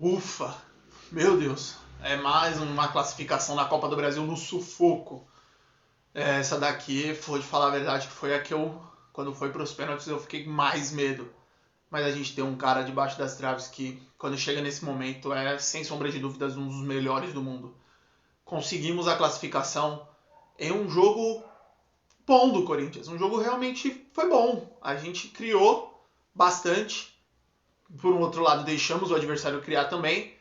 Ufa, meu Deus, é mais uma classificação na Copa do Brasil no sufoco. Essa daqui, vou te falar a verdade, que foi a que quando foi para os pênaltis, eu fiquei com mais medo. Mas a gente tem um cara debaixo das traves que, quando chega nesse momento, é, sem sombra de dúvidas, um dos melhores do mundo. Conseguimos a classificação em um jogo bom do Corinthians. Um jogo realmente foi bom. A gente criou bastante. Por um outro lado, deixamos o adversário criar também.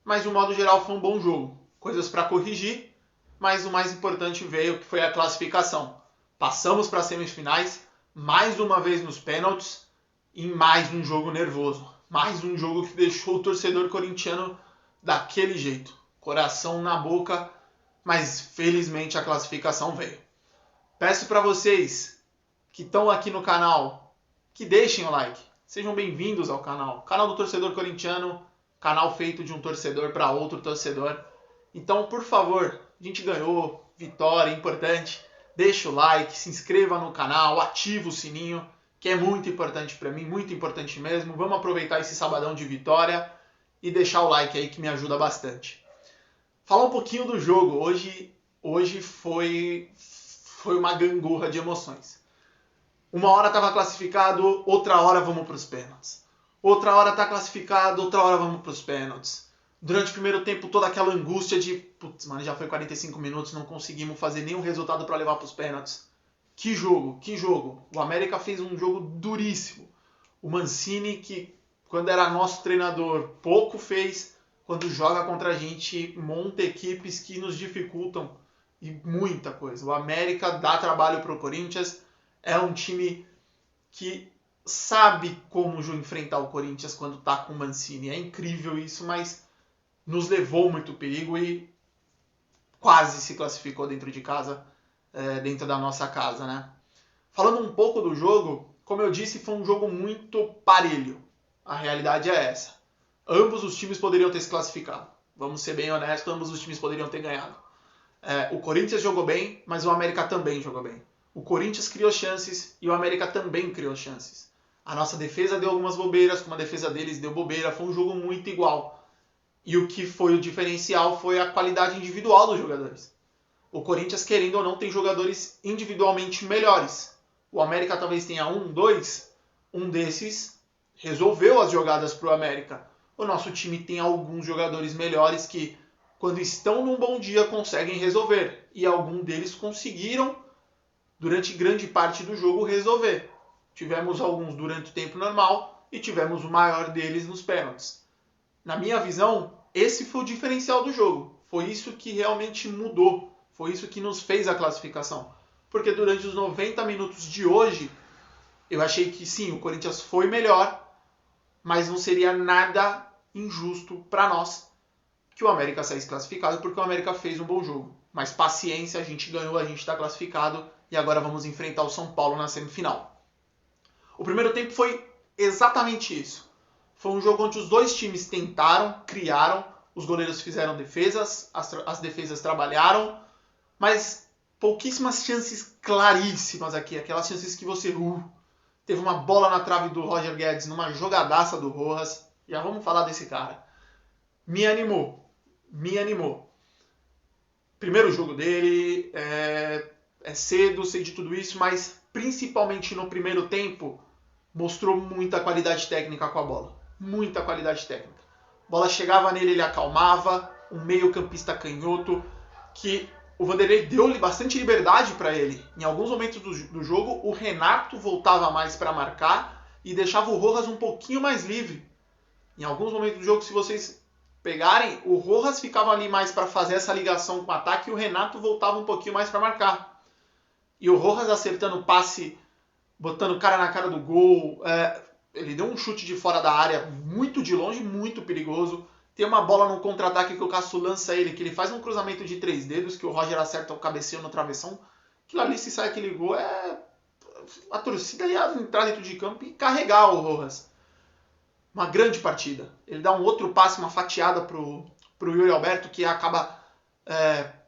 Mas, de um modo geral, foi um bom jogo. Coisas para corrigir, mas o mais importante veio, que foi a classificação. Passamos para as semifinais, mais uma vez nos pênaltis, em mais um jogo nervoso. Mais um jogo que deixou o torcedor corintiano daquele jeito. Coração na boca, mas felizmente a classificação veio. Peço para vocês que estão aqui no canal, que deixem o like. Sejam bem-vindos ao canal. Canal do Torcedor Corintiano, canal feito de um torcedor para outro torcedor. Então, por favor, a gente ganhou, vitória, importante. Deixa o like, se inscreva no canal, ativa o sininho, que é muito importante para mim, muito importante mesmo. Vamos aproveitar esse sabadão de vitória e deixar o like aí que me ajuda bastante. Falar um pouquinho do jogo. Hoje foi uma gangorra de emoções. Uma hora estava classificado, outra hora vamos para os pênaltis. Outra hora está classificado, outra hora vamos para os pênaltis. Durante o primeiro tempo, toda aquela angústia de putz, mano, já foi 45 minutos, não conseguimos fazer nenhum resultado para levar para os pênaltis. Que jogo, que jogo. O América fez um jogo duríssimo. O Mancini, que quando era nosso treinador, pouco fez. Quando joga contra a gente, monta equipes que nos dificultam. E muita coisa. O América dá trabalho para o Corinthians. É um time que sabe como enfrentar o Corinthians quando tá com o Mancini. É incrível isso, mas nos levou muito perigo e quase se classificou dentro de casa, dentro da nossa casa, né? Falando um pouco do jogo, como eu disse, foi um jogo muito parelho. A realidade é essa. Ambos os times poderiam ter se classificado. Vamos ser bem honestos, ambos os times poderiam ter ganhado. O Corinthians jogou bem, mas o América também jogou bem. O Corinthians criou chances e o América também criou chances. A nossa defesa deu algumas bobeiras, como a defesa deles deu bobeira. Foi um jogo muito igual. E o que foi o diferencial foi a qualidade individual dos jogadores. O Corinthians, querendo ou não, tem jogadores individualmente melhores. O América talvez tenha um, dois. Um desses resolveu as jogadas para o América. O nosso time tem alguns jogadores melhores que, quando estão num bom dia, conseguem resolver. E alguns deles conseguiram, durante grande parte do jogo, resolver. Tivemos alguns durante o tempo normal e tivemos o maior deles nos pênaltis. Na minha visão, esse foi o diferencial do jogo. Foi isso que realmente mudou. Foi isso que nos fez a classificação. Porque durante os 90 minutos de hoje, eu achei que sim, o Corinthians foi melhor, mas não seria nada injusto para nós que o América saísse classificado, porque o América fez um bom jogo. Mas paciência, a gente ganhou, a gente está classificado e agora vamos enfrentar o São Paulo na semifinal. O primeiro tempo foi exatamente isso. Foi um jogo onde os dois times tentaram, criaram, os goleiros fizeram defesas, as defesas trabalharam, mas pouquíssimas chances claríssimas aqui, aquelas chances que você... teve uma bola na trave do Roger Guedes, numa jogadaça do Rojas, já vamos falar desse cara. Me animou. Primeiro jogo dele, é cedo, sei de tudo isso, mas principalmente no primeiro tempo, mostrou muita qualidade técnica com a bola. Muita qualidade técnica. A bola chegava nele, ele acalmava. Um meio-campista canhoto que o Vanderlei deu bastante liberdade para ele. Em alguns momentos do jogo, o Renato voltava mais para marcar e deixava o Rojas um pouquinho mais livre. Em alguns momentos do jogo, se vocês pegarem, o Rojas ficava ali mais para fazer essa ligação com o ataque e o Renato voltava um pouquinho mais para marcar. E o Rojas acertando o passe, botando o cara na cara do gol. Ele deu um chute de fora da área, muito de longe, muito perigoso. Tem uma bola no contra-ataque que o Cássio lança ele, que ele faz um cruzamento de 3 dedos, que o Roger acerta o cabeceio no travessão. Aquilo ali, se sai aquele gol, a torcida ia entrar dentro de campo e carregar o Rojas. Uma grande partida. Ele dá um outro passe, uma fatiada pro Yuri Alberto, que acaba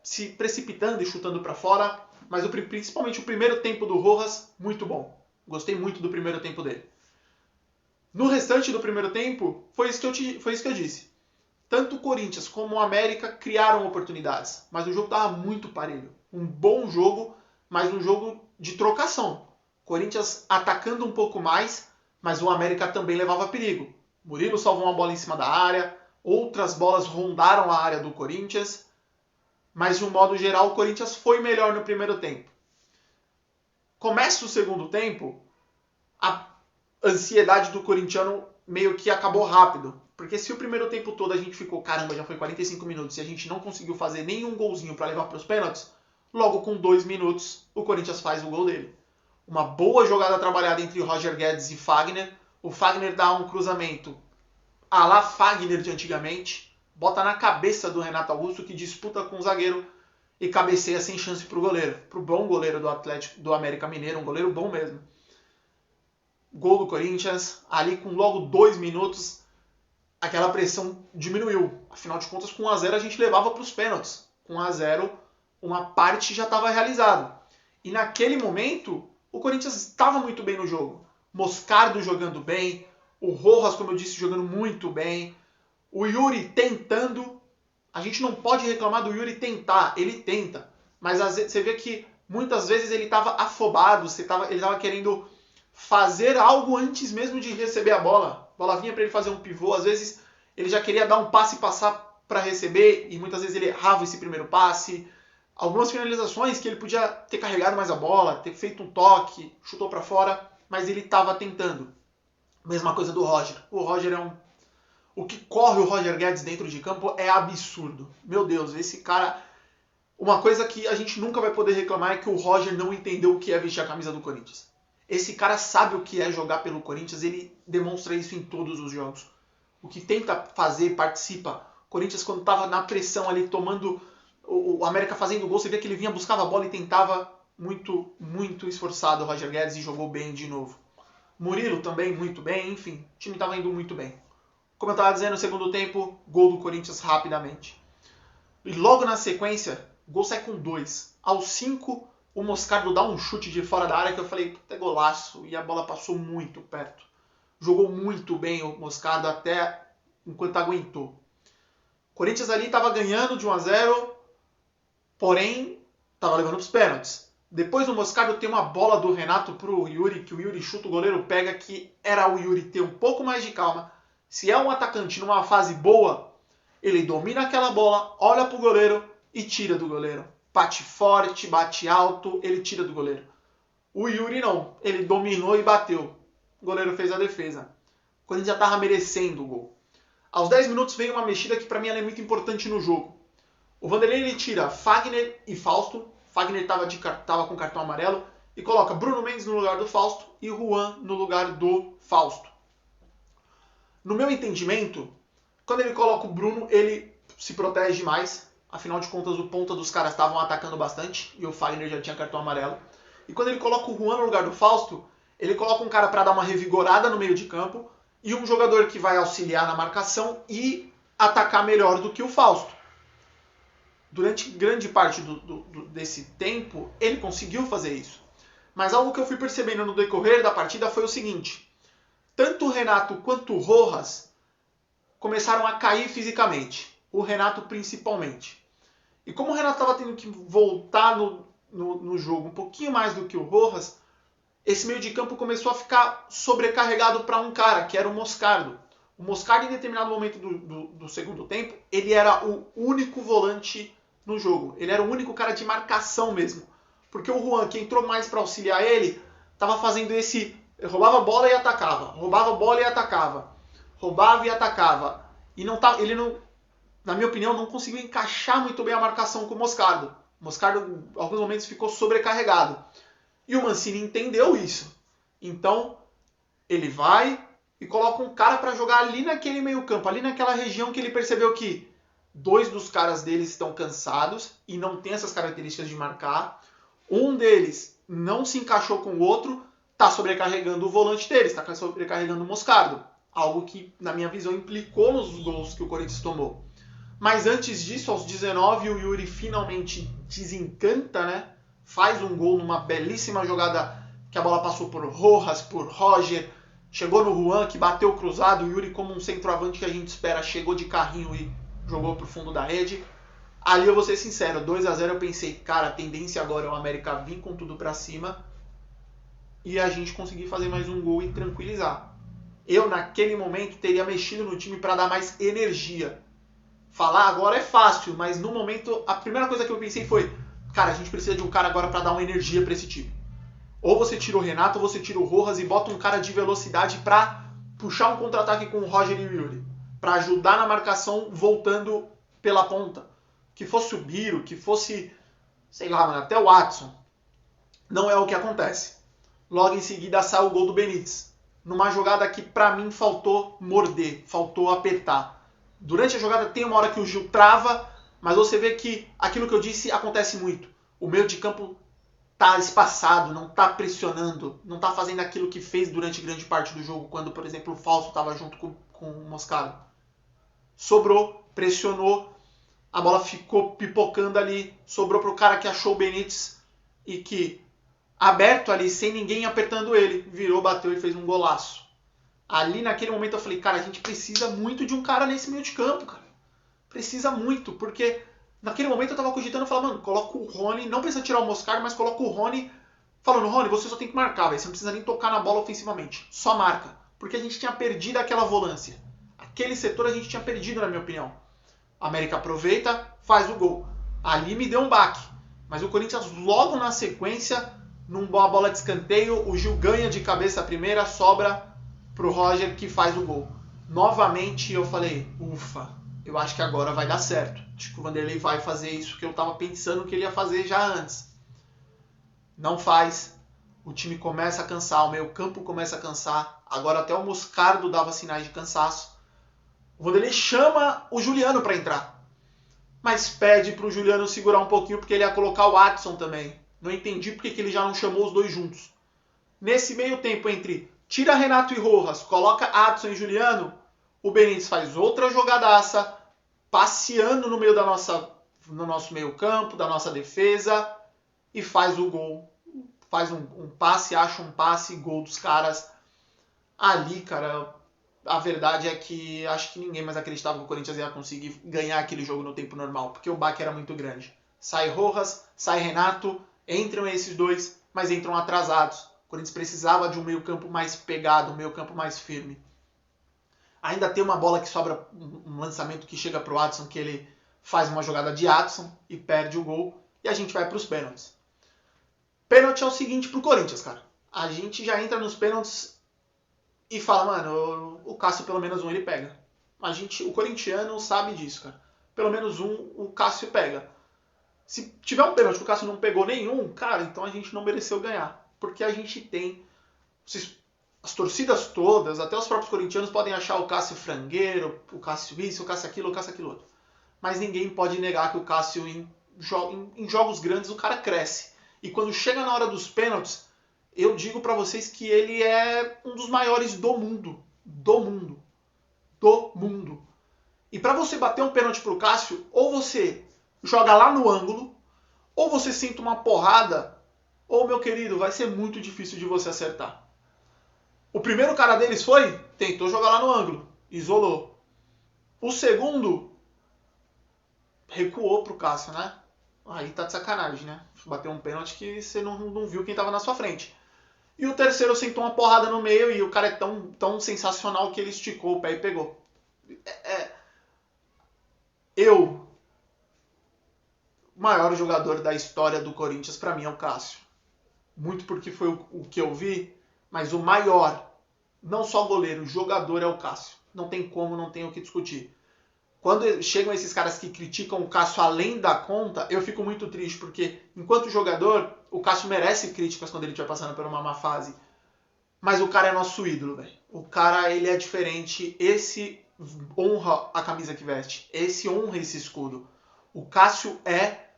se precipitando e chutando para fora. Mas principalmente o primeiro tempo do Rojas, muito bom. Gostei muito do primeiro tempo dele. No restante do primeiro tempo, foi isso que eu disse. tanto o Corinthians como o América criaram oportunidades, mas o jogo estava muito parelho. Um bom jogo, mas um jogo de trocação. Corinthians atacando um pouco mais, mas o América também levava perigo. Murilo salvou uma bola em cima da área, outras bolas rondaram a área do Corinthians, mas de um modo geral o Corinthians foi melhor no primeiro tempo. Começa o segundo tempo, a ansiedade do corintiano meio que acabou rápido. Porque se o primeiro tempo todo a gente ficou, caramba, já foi 45 minutos e a gente não conseguiu fazer nenhum golzinho para levar para os pênaltis, logo com 2 minutos o Corinthians faz o gol dele. Uma boa jogada trabalhada entre Roger Guedes e Fagner. O Fagner dá um cruzamento à la Fagner de antigamente, bota na cabeça do Renato Augusto, que disputa com o zagueiro e cabeceia sem chance para o goleiro. Para o bom goleiro do Atlético, do América Mineiro, um goleiro bom mesmo. Gol do Corinthians, ali com logo 2 minutos, aquela pressão diminuiu. Afinal de contas, com 1-0 a gente levava para os pênaltis. Com 1-0, uma parte já estava realizada. E naquele momento, o Corinthians estava muito bem no jogo. Moscardo jogando bem, o Rojas, como eu disse, jogando muito bem, o Yuri tentando. A gente não pode reclamar do Yuri tentar, ele tenta. Mas às vezes, você vê que muitas vezes ele estava afobado, ele estava querendo fazer algo antes mesmo de receber a bola. A bola vinha para ele fazer um pivô, às vezes ele já queria dar um passe e passar para receber, e muitas vezes ele errava esse primeiro passe. Algumas finalizações que ele podia ter carregado mais a bola, ter feito um toque, chutou para fora, mas ele estava tentando. Mesma coisa do Roger. O Roger é o que corre o Roger Guedes dentro de campo é absurdo. Meu Deus, esse cara... Uma coisa que a gente nunca vai poder reclamar é que o Roger não entendeu o que é vestir a camisa do Corinthians. Esse cara sabe o que é jogar pelo Corinthians, ele demonstra isso em todos os jogos. O que tenta fazer, participa. O Corinthians, quando estava na pressão ali, tomando o América fazendo gol, você vê que ele vinha, buscava a bola e tentava muito, muito esforçado o Roger Guedes e jogou bem de novo. Murilo também muito bem, enfim, o time estava indo muito bem. Como eu estava dizendo, no segundo tempo, gol do Corinthians rapidamente. E logo na sequência, o gol sai com 2. Aos 5, o Moscardo dá um chute de fora da área que eu falei, puta, é golaço. E a bola passou muito perto. Jogou muito bem o Moscardo até enquanto aguentou. O Corinthians ali estava ganhando de 1-0, porém estava levando para os pênaltis. Depois o Moscardo tem uma bola do Renato pro Yuri, que o Yuri chuta, o goleiro pega, que era o Yuri ter um pouco mais de calma. Se é um atacante numa fase boa, ele domina aquela bola, olha pro goleiro e tira do goleiro. Bate forte, bate alto, ele tira do goleiro. O Yuri não, ele dominou e bateu. O goleiro fez a defesa. O Corinthians já estava merecendo o gol. Aos 10 minutos vem uma mexida que para mim ela é muito importante no jogo. O Vanderlei ele tira Fagner e Fausto. Fagner estava com cartão amarelo e coloca Bruno Mendes no lugar do Fausto e Juan no lugar do Fausto. No meu entendimento, quando ele coloca o Bruno, ele se protege mais. Afinal de contas, o ponta dos caras estavam atacando bastante e o Fagner já tinha cartão amarelo. E quando ele coloca o Juan no lugar do Fausto, ele coloca um cara para dar uma revigorada no meio de campo e um jogador que vai auxiliar na marcação e atacar melhor do que o Fausto. Durante grande parte desse tempo, ele conseguiu fazer isso. Mas algo que eu fui percebendo no decorrer da partida foi o seguinte. Tanto o Renato quanto o Rojas começaram a cair fisicamente. O Renato principalmente. E como o Renato estava tendo que voltar no jogo um pouquinho mais do que o Rojas, esse meio de campo começou a ficar sobrecarregado para um cara, que era o Moscardo. O Moscardo, em determinado momento do segundo tempo, ele era o único volante no jogo. Ele era o único cara de marcação mesmo. Porque o Juan, que entrou mais para auxiliar ele, estava fazendo esse... roubava a bola e atacava. Roubava a bola e atacava. Roubava e atacava. E ele não, na minha opinião, não conseguiu encaixar muito bem a marcação com o Moscardo. O Moscardo, em alguns momentos, ficou sobrecarregado. E o Mancini entendeu isso. Então, ele vai e coloca um cara para jogar ali naquele meio campo, ali naquela região que ele percebeu que 2 dos caras deles estão cansados e não tem essas características de marcar. Um deles não se encaixou com o outro, está sobrecarregando o volante deles, está sobrecarregando o Moscardo. Algo que, na minha visão, implicou nos gols que o Corinthians tomou. Mas antes disso, aos 19, o Yuri finalmente desencanta, né? Faz um gol numa belíssima jogada que a bola passou por Rojas, por Roger, chegou no Juan, que bateu cruzado, o Yuri, como um centroavante que a gente espera, chegou de carrinho e jogou pro fundo da rede. Ali eu vou ser sincero, 2-0 eu pensei, cara, a tendência agora é o América vir com tudo pra cima e a gente conseguir fazer mais um gol e tranquilizar. Eu, naquele momento, teria mexido no time para dar mais energia. Falar agora é fácil, mas no momento, a primeira coisa que eu pensei foi, cara, a gente precisa de um cara agora para dar uma energia para esse time. Ou você tira o Renato, ou você tira o Rojas e bota um cara de velocidade para puxar um contra-ataque com o Roger e o Yuri. Para ajudar na marcação voltando pela ponta. Que fosse o Biro, que fosse, sei lá, mano, até o Watson. Não é o que acontece. Logo em seguida sai o gol do Benítez. Numa jogada que pra mim faltou morder, faltou apertar. Durante a jogada tem uma hora que o Gil trava, mas você vê que aquilo que eu disse acontece muito. O meio de campo tá espaçado, não tá pressionando, não tá fazendo aquilo que fez durante grande parte do jogo, quando, por exemplo, o Falso estava junto com o Moscardo. Sobrou, pressionou, a bola ficou pipocando ali, sobrou pro cara que achou o Benítez e que, aberto ali, sem ninguém apertando ele, virou, bateu e fez um golaço. Ali, naquele momento, eu falei, cara, a gente precisa muito de um cara nesse meio de campo, cara. Precisa muito, porque naquele momento eu tava cogitando, falando, mano, coloca o Rony, não precisa tirar o Moscardo, mas coloca o Rony, falando, Rony, você só tem que marcar, véio, você não precisa nem tocar na bola ofensivamente, só marca. Porque a gente tinha perdido aquela volância. Aquele setor a gente tinha perdido, na minha opinião. A América aproveita, faz o gol. Ali me deu um baque. Mas o Corinthians, logo na sequência, numa bola de escanteio, o Gil ganha de cabeça a primeira, sobra pro Roger que faz o gol. Novamente eu falei, ufa, eu acho que agora vai dar certo. Acho que o Vanderlei vai fazer isso que eu estava pensando que ele ia fazer já antes. Não faz. O time começa a cansar, o meio campo começa a cansar. Agora até o Moscardo dava sinais de cansaço. O Vanderlei chama o Juliano para entrar. Mas pede pro Juliano segurar um pouquinho porque ele ia colocar o Watson também. Não entendi porque que ele já não chamou os dois juntos. Nesse meio tempo entre tira Renato e Rojas, coloca Watson e Juliano, o Benítez faz outra jogadaça, passeando no meio no nosso meio campo, da nossa defesa, e faz o gol. Faz um passe, acha um passe, gol dos caras. Ali, cara, a verdade é que acho que ninguém mais acreditava que o Corinthians ia conseguir ganhar aquele jogo no tempo normal, porque o baque era muito grande. Sai Rojas, sai Renato, entram esses dois, mas entram atrasados. O Corinthians precisava de um meio campo mais pegado, um meio campo mais firme. Ainda tem uma bola que sobra, um lançamento que chega pro Watson, que ele faz uma jogada de Watson e perde o gol, e a gente vai pros pênaltis. Pênalti é o seguinte pro Corinthians, cara. A gente já entra nos pênaltis e fala, mano, o Cássio pelo menos um ele pega. O corintiano sabe disso, cara. Pelo menos um o Cássio pega. Se tiver um pênalti que o Cássio não pegou nenhum, cara, então a gente não mereceu ganhar. Porque a gente tem... As torcidas todas, até os próprios corintianos podem achar o Cássio frangueiro, o Cássio isso, o Cássio aquilo outro. Mas ninguém pode negar que o Cássio, em jogos grandes, o cara cresce. E quando chega na hora dos pênaltis, eu digo pra vocês que ele é um dos maiores do mundo. Do mundo. Do mundo. E pra você bater um pênalti pro Cássio, ou você joga lá no ângulo, ou você senta uma porrada, ou, meu querido, vai ser muito difícil de você acertar. O primeiro cara deles tentou jogar lá no ângulo, isolou. O segundo, recuou pro Cássio, né? Aí tá de sacanagem, né? Bateu um pênalti que você não viu quem tava na sua frente. E o terceiro sentou uma porrada no meio e o cara é tão sensacional que ele esticou o pé e pegou. O maior jogador da história do Corinthians pra mim é o Cássio. Muito porque foi o que eu vi, mas o maior, não só goleiro, jogador é o Cássio. Não tem como, não tem o que discutir. Quando chegam esses caras que criticam o Cássio além da conta, eu fico muito triste, porque enquanto jogador, o Cássio merece críticas quando ele estiver passando por uma má fase. Mas o cara é nosso ídolo, velho. O cara, ele é diferente. Esse honra a camisa que veste. Esse honra esse escudo. O Cássio é,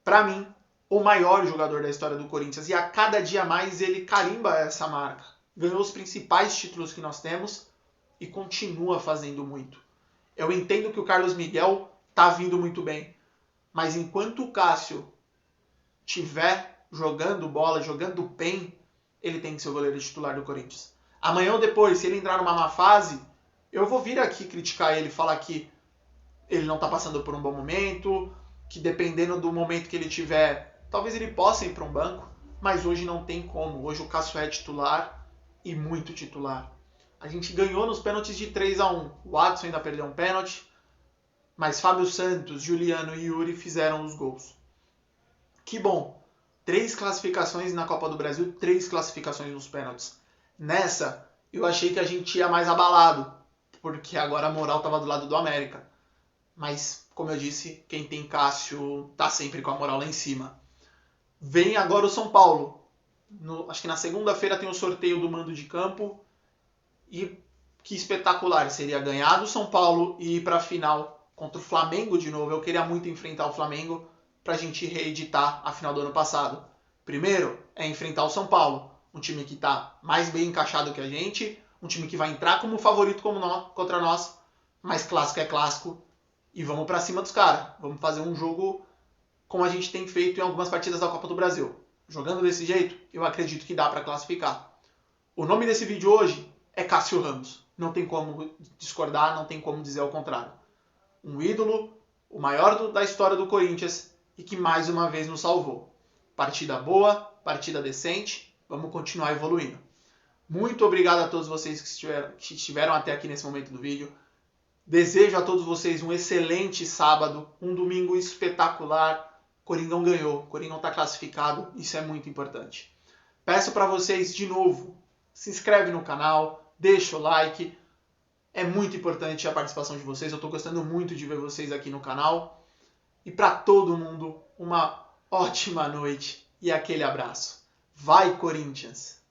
pra mim, o maior jogador da história do Corinthians. E a cada dia mais ele carimba essa marca. Ganhou os principais títulos que nós temos e continua fazendo muito. Eu entendo que o Carlos Miguel tá vindo muito bem. Mas enquanto o Cássio tiver jogando bola, jogando bem, ele tem que ser o goleiro titular do Corinthians. Amanhã ou depois, se ele entrar numa má fase, eu vou vir aqui criticar ele, falar que ele não está passando por um bom momento, que dependendo do momento que ele tiver, talvez ele possa ir para um banco, mas hoje não tem como. Hoje o Cássio é titular e muito titular. A gente ganhou nos pênaltis de 3-1. O Adson ainda perdeu um pênalti, mas Fábio Santos, Juliano e Yuri fizeram os gols. Que bom! 3 classificações na Copa do Brasil, 3 classificações nos pênaltis. Nessa, eu achei que a gente ia mais abalado, porque agora a moral estava do lado do América. Mas, como eu disse, quem tem Cássio tá sempre com a moral lá em cima. Vem agora o São Paulo. Acho que na segunda-feira tem o sorteio do mando de campo. E que espetacular seria ganhar do São Paulo e ir para a final contra o Flamengo de novo. Eu queria muito enfrentar o Flamengo para a gente reeditar a final do ano passado. Primeiro é enfrentar o São Paulo, um time que está mais bem encaixado que a gente, um time que vai entrar como favorito contra nós, mas clássico é clássico e vamos para cima dos caras. Vamos fazer um jogo como a gente tem feito em algumas partidas da Copa do Brasil. Jogando desse jeito, eu acredito que dá para classificar. O nome desse vídeo hoje é Cássio Ramos. Não tem como discordar, não tem como dizer ao contrário. Um ídolo, o maior da história do Corinthians e que mais uma vez nos salvou. Partida boa, partida decente, vamos continuar evoluindo. Muito obrigado a todos vocês que estiveram até aqui nesse momento do vídeo. Desejo a todos vocês um excelente sábado, um domingo espetacular. Coringão ganhou, Coringão está classificado, isso é muito importante. Peço para vocês de novo, se inscreve no canal, deixa o like. É muito importante a participação de vocês, eu estou gostando muito de ver vocês aqui no canal. E para todo mundo, uma ótima noite e aquele abraço. Vai, Corinthians!